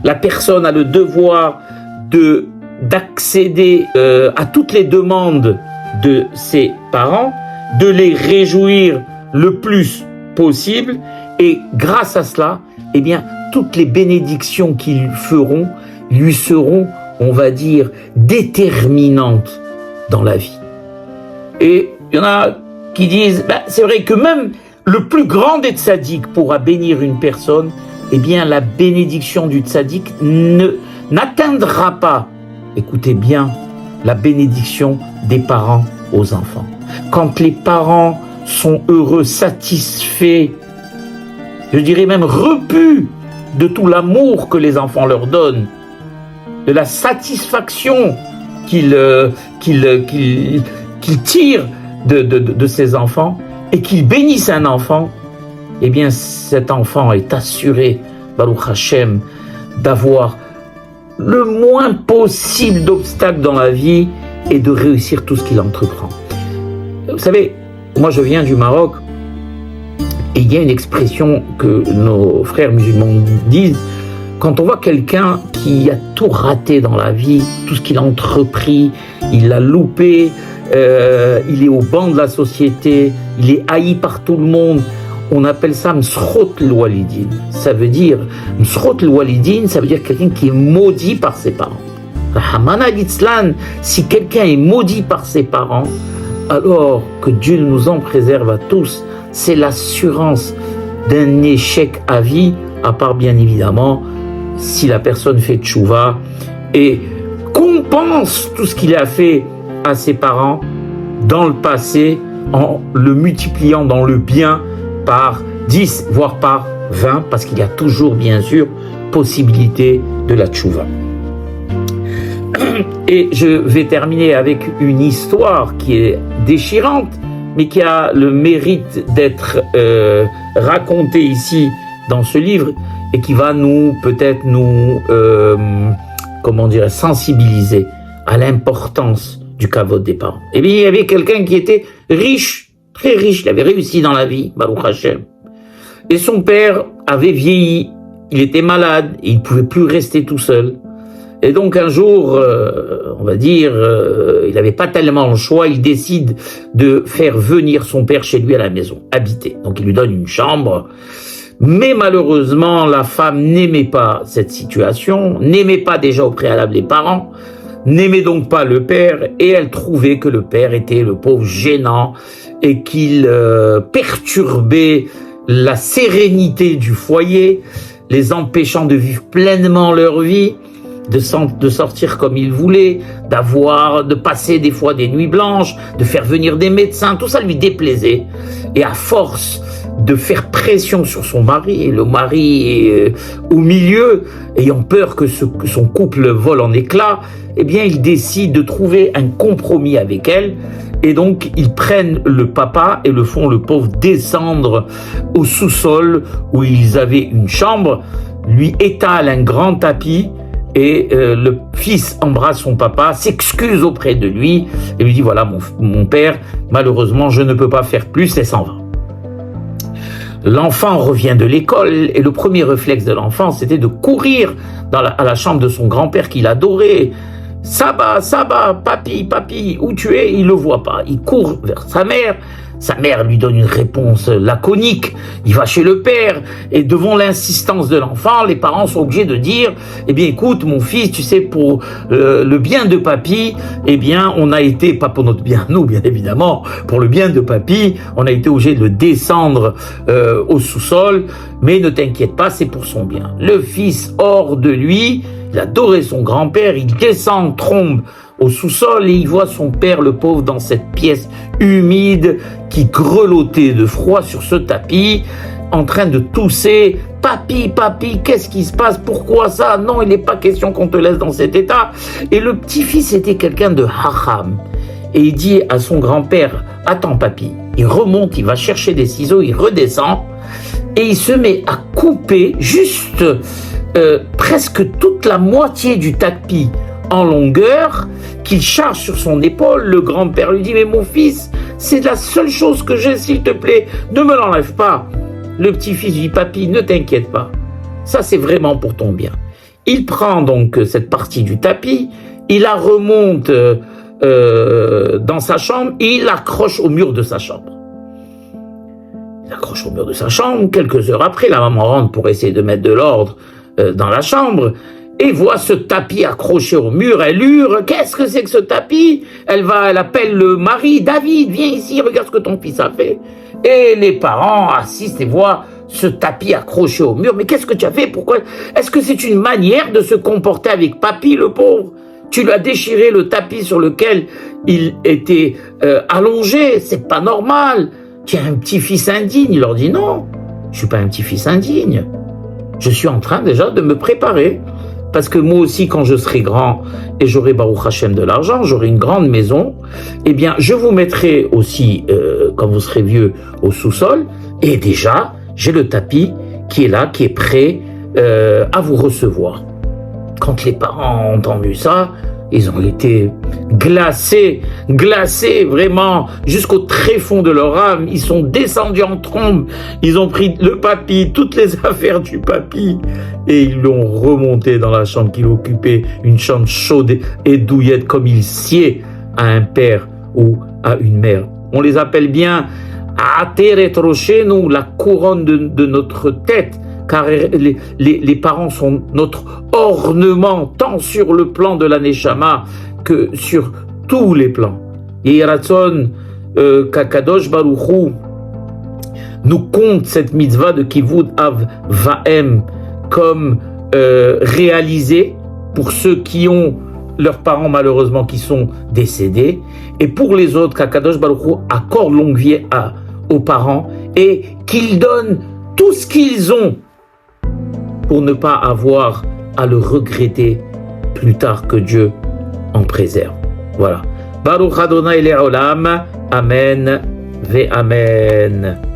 la personne a le devoir d'accéder à toutes les demandes de ses parents, de les réjouir le plus possible, et grâce à cela, eh bien, toutes les bénédictions qu'ils feront lui seront, on va dire, déterminantes dans la vie. Et il y en a qui disent, c'est vrai que même le plus grand des tzaddik pourra bénir une personne, eh bien, la bénédiction du tzaddik n'atteindra pas, écoutez bien, la bénédiction des parents aux enfants. Quand les parents sont heureux, satisfaits, je dirais même repus de tout l'amour que les enfants leur donnent, de la satisfaction qu'ils tirent de ces enfants, et qu'ils bénissent un enfant, eh bien cet enfant est assuré, Baruch Hashem, d'avoir le moins possible d'obstacles dans la vie et de réussir tout ce qu'il entreprend. Vous savez, moi je viens du Maroc, et il y a une expression que nos frères musulmans disent, quand on voit quelqu'un qui a tout raté dans la vie, tout ce qu'il a entrepris, il l'a loupé, il est au banc de la société, il est haï par tout le monde, on appelle ça Msrot al-Walidin. Ça veut dire, Msrot al-Walidin, ça veut dire quelqu'un qui est maudit par ses parents. Rahman al-Islan, si quelqu'un est maudit par ses parents, alors que Dieu nous en préserve à tous, c'est l'assurance d'un échec à vie, à part bien évidemment si la personne fait tchouva et compense tout ce qu'il a fait à ses parents dans le passé en le multipliant dans le bien par 10, voire par 20, parce qu'il y a toujours bien sûr possibilité de la tchouva. Et je vais terminer avec une histoire qui est déchirante, mais qui a le mérite d'être racontée ici dans ce livre, et qui va peut-être nous sensibiliser à l'importance du kavod des parents. Eh bien, il y avait quelqu'un qui était riche, très riche, il avait réussi dans la vie, Baruch Hashem. Et son père avait vieilli, il était malade, et il ne pouvait plus rester tout seul. Et donc un jour, on va dire, il n'avait pas tellement le choix, il décide de faire venir son père chez lui à la maison, habiter. Donc il lui donne une chambre, mais malheureusement la femme n'aimait pas cette situation, n'aimait pas déjà au préalable les parents, n'aimait donc pas le père, et elle trouvait que le père était le pauvre gênant, et qu'il perturbait la sérénité du foyer, les empêchant de vivre pleinement leur vie, de sortir comme il voulait, de passer des fois des nuits blanches, de faire venir des médecins, tout ça lui déplaisait. Et à force de faire pression sur son mari, et le mari est au milieu, ayant peur que son couple vole en éclats, eh bien il décide de trouver un compromis avec elle, et donc ils prennent le papa et le font, le pauvre, descendre au sous-sol où ils avaient une chambre, lui étalent un grand tapis, et le fils embrasse son papa, s'excuse auprès de lui et lui dit, voilà mon père, malheureusement je ne peux pas faire plus, et s'en va. L'enfant revient de l'école, et le premier réflexe de l'enfant, c'était de courir à la chambre de son grand-père qu'il adorait. Saba, papi, où tu es? Il le voit pas. Il court vers sa mère. Sa mère lui donne une réponse laconique. Il va chez le père, et devant l'insistance de l'enfant, les parents sont obligés de dire, eh bien écoute mon fils, tu sais, pour le bien de papy, eh bien on a été, pas pour notre bien nous bien évidemment, pour le bien de papy, on a été obligé de le descendre au sous-sol, mais ne t'inquiète pas, c'est pour son bien. Le fils, hors de lui, il adorait son grand-père, il descend, trombe au sous-sol, et il voit son père, le pauvre, dans cette pièce humide qui grelottait de froid sur ce tapis, en train de tousser. Papi, qu'est-ce qui se passe? Pourquoi ça? Non, il n'est pas question qu'on te laisse dans cet état. Et le petit-fils était quelqu'un de hacham, et il dit à son grand-père, attends papi. Il remonte, il va chercher des ciseaux, il redescend, et il se met à couper juste presque toute la moitié du tapis en longueur, qu'il charge sur son épaule. Le grand-père lui dit, mais mon fils, c'est la seule chose que j'ai, s'il te plaît, ne me l'enlève pas. Le petit-fils dit, papy, ne t'inquiète pas, ça c'est vraiment pour ton bien. il prend donc cette partie du tapis, il la remonte dans sa chambre et il l'accroche au mur de sa chambre. Il l'accroche au mur de sa chambre. Quelques heures après, la maman rentre pour essayer de mettre de l'ordre dans la chambre et voit ce tapis accroché au mur. Elle hurle, qu'est-ce que c'est que ce tapis? Elle appelle le mari, David, viens ici, regarde ce que ton fils a fait. Et les parents assistent et voient ce tapis accroché au mur. Mais qu'est-ce que tu as fait? Pourquoi? Est-ce que c'est une manière de se comporter avec papy, le pauvre? Tu lui as déchiré le tapis sur lequel il était allongé. C'est pas normal. Tu es un petit-fils indigne. Il leur dit non, je suis pas un petit-fils indigne. Je suis en train déjà de me préparer. Parce que moi aussi, quand je serai grand et j'aurai Baruch Hashem de l'argent, j'aurai une grande maison, eh bien, je vous mettrai aussi, quand vous serez vieux, au sous-sol. Et déjà, j'ai le tapis qui est là, qui est prêt à vous recevoir. Quand les parents ont entendu ça, ils ont été glacés vraiment jusqu'au tréfonds de leur âme. Ils sont descendus en trombe, ils ont pris le papy, toutes les affaires du papy, et ils l'ont remonté dans la chambre qu'il occupait, une chambre chaude et douillette comme il sied à un père ou à une mère. On les appelle bien Ateret Roshenu, la couronne de notre tête, car les parents sont notre ornement, tant sur le plan de la Neshama que sur tous les plans. Et Ratzon Kakadosh Baruch Hu nous compte cette mitzvah de Kivud Av Vaem comme réalisée pour ceux qui ont leurs parents malheureusement qui sont décédés, et pour les autres, Kakadosh Baruch Hu accorde longue vie aux parents et qu'ils donnent tout ce qu'ils ont pour ne pas avoir à le regretter plus tard, que Dieu en préserve. Voilà. Baruch Adonai Le'olam. Amen ve Amen.